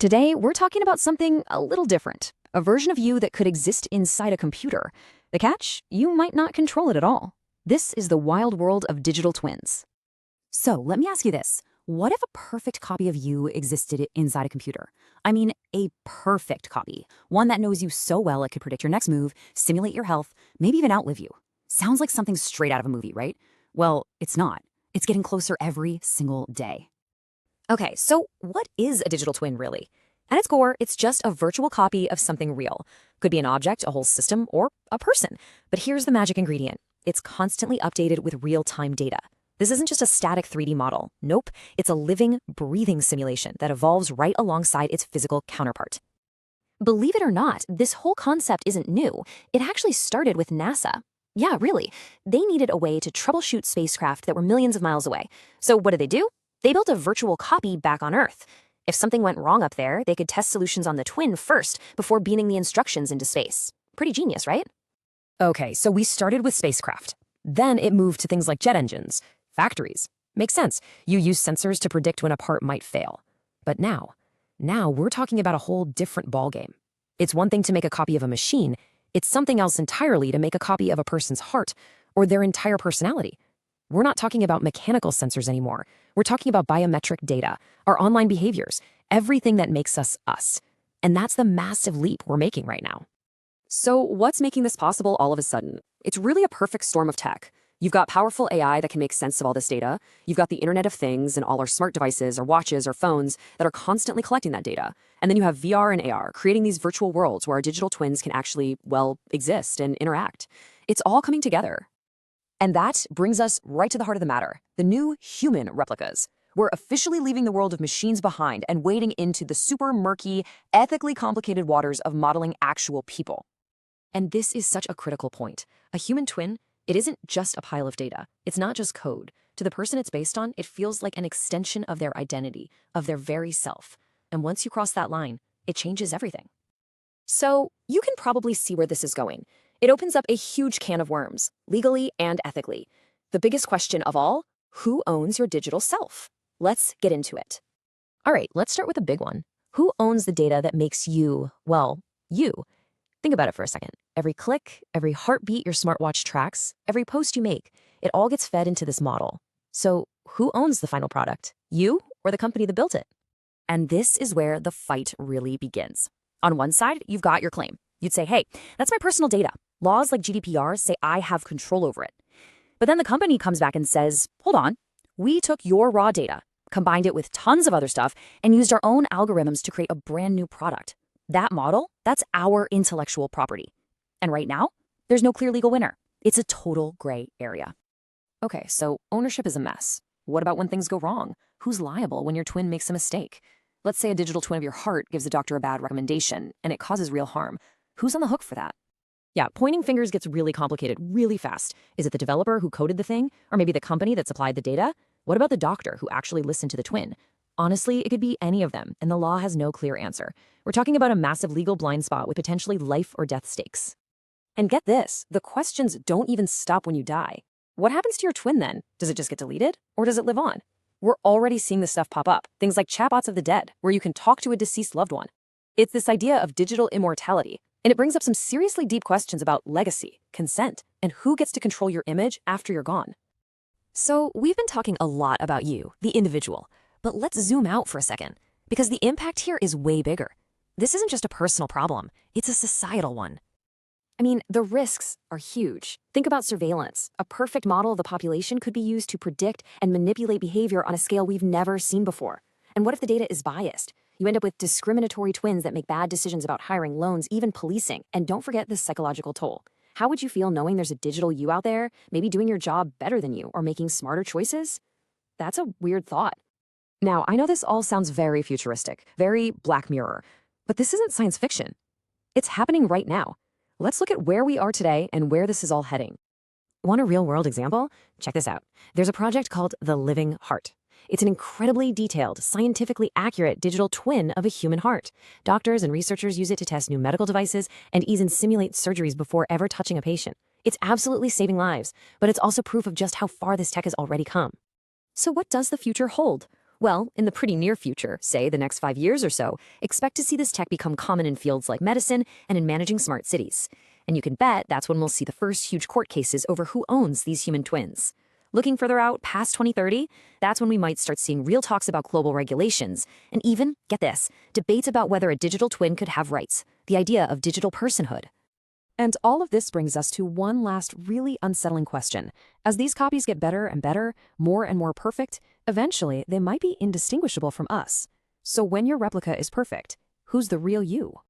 Today, we're talking about something a little different, a version of you that could exist inside a computer. The catch? You might not control it at all. This is the wild world of digital twins. So let me ask you this. What if a perfect copy of you existed inside a computer? I mean, a perfect copy. One that knows you so well it could predict your next move, simulate your health, maybe even outlive you. Sounds like something straight out of a movie, right? Well, it's not. It's getting closer every single day. Okay, so what is a digital twin really? At its core, it's just a virtual copy of something real. Could be an object, a whole system, or a person. But here's the magic ingredient. It's constantly updated with real-time data. This isn't just a static 3D model. Nope, it's a living, breathing simulation that evolves right alongside its physical counterpart. Believe it or not, this whole concept isn't new. It actually started with NASA. Yeah, really. They needed a way to troubleshoot spacecraft that were millions of miles away. So what did they do? They built a virtual copy back on Earth. If something went wrong up there, they could test solutions on the twin first before beaming the instructions into space. Pretty genius, right? Okay, so we started with spacecraft. Then it moved to things like jet engines, factories. Makes sense. You use sensors to predict when a part might fail. But now we're talking about a whole different ballgame. It's one thing to make a copy of a machine. It's something else entirely to make a copy of a person's heart or their entire personality. We're not talking about mechanical sensors anymore. We're talking about biometric data, our online behaviors, everything that makes us us. And that's the massive leap we're making right now. So what's making this possible all of a sudden? It's really a perfect storm of tech. You've got powerful AI that can make sense of all this data. You've got the Internet of Things and all our smart devices, our watches, our phones that are constantly collecting that data. And then you have VR and AR, creating these virtual worlds where our digital twins can actually, well, exist and interact. It's all coming together. And that brings us right to the heart of the matter, the new human replicas. We're officially leaving the world of machines behind and wading into the super murky, ethically complicated waters of modeling actual people. And this is such a critical point. A human twin, it isn't just a pile of data. It's not just code. To the person it's based on, it feels like an extension of their identity, of their very self. And once you cross that line, it changes everything. So you can probably see where this is going. It opens up a huge can of worms, legally and ethically. The biggest question of all, who owns your digital self? Let's get into it. All right, let's start with a big one. Who owns the data that makes you, well, you? Think about it for a second. Every click, every heartbeat your smartwatch tracks, every post you make, it all gets fed into this model. So who owns the final product? You or the company that built it? And this is where the fight really begins. On one side, you've got your claim. You'd say, hey, that's my personal data. Laws like GDPR say I have control over it. But then the company comes back and says, hold on, we took your raw data, combined it with tons of other stuff, and used our own algorithms to create a brand new product. That model, that's our intellectual property. And right now, there's no clear legal winner. It's a total gray area. Okay, so ownership is a mess. What about when things go wrong? Who's liable when your twin makes a mistake? Let's say a digital twin of your heart gives a doctor a bad recommendation, and it causes real harm. Who's on the hook for that? Yeah, pointing fingers gets really complicated really fast. Is it the developer who coded the thing? Or maybe the company that supplied the data? What about the doctor who actually listened to the twin? Honestly, it could be any of them, and the law has no clear answer. We're talking about a massive legal blind spot with potentially life or death stakes. And get this, the questions don't even stop when you die. What happens to your twin then? Does it just get deleted? Or does it live on? We're already seeing this stuff pop up, things like chatbots of the dead, where you can talk to a deceased loved one. It's this idea of digital immortality. And it brings up some seriously deep questions about legacy, consent, and who gets to control your image after you're gone. So we've been talking a lot about you, the individual, but let's zoom out for a second, because the impact here is way bigger. This isn't just a personal problem, it's a societal one. I mean, the risks are huge. Think about surveillance. A perfect model of the population could be used to predict and manipulate behavior on a scale we've never seen before. And what if the data is biased? You end up with discriminatory twins that make bad decisions about hiring, loans, even policing. And don't forget the psychological toll. How would you feel knowing there's a digital you out there, maybe doing your job better than you or making smarter choices? That's a weird thought. Now, I know this all sounds very futuristic, very Black Mirror, but this isn't science fiction. It's happening right now. Let's look at where we are today and where this is all heading. Want a real-world example? Check this out. There's a project called The Living Heart. It's an incredibly detailed, scientifically accurate digital twin of a human heart. Doctors and researchers use it to test new medical devices and even simulate surgeries before ever touching a patient. It's absolutely saving lives, but it's also proof of just how far this tech has already come. So what does the future hold? Well, in the pretty near future, say the next 5 years or so, expect to see this tech become common in fields like medicine and in managing smart cities. And you can bet that's when we'll see the first huge court cases over who owns these human twins. Looking further out, past 2030, that's when we might start seeing real talks about global regulations, and even, get this, debates about whether a digital twin could have rights, the idea of digital personhood. And all of this brings us to one last really unsettling question. As these copies get better and better, more and more perfect, eventually they might be indistinguishable from us. So when your replica is perfect, who's the real you?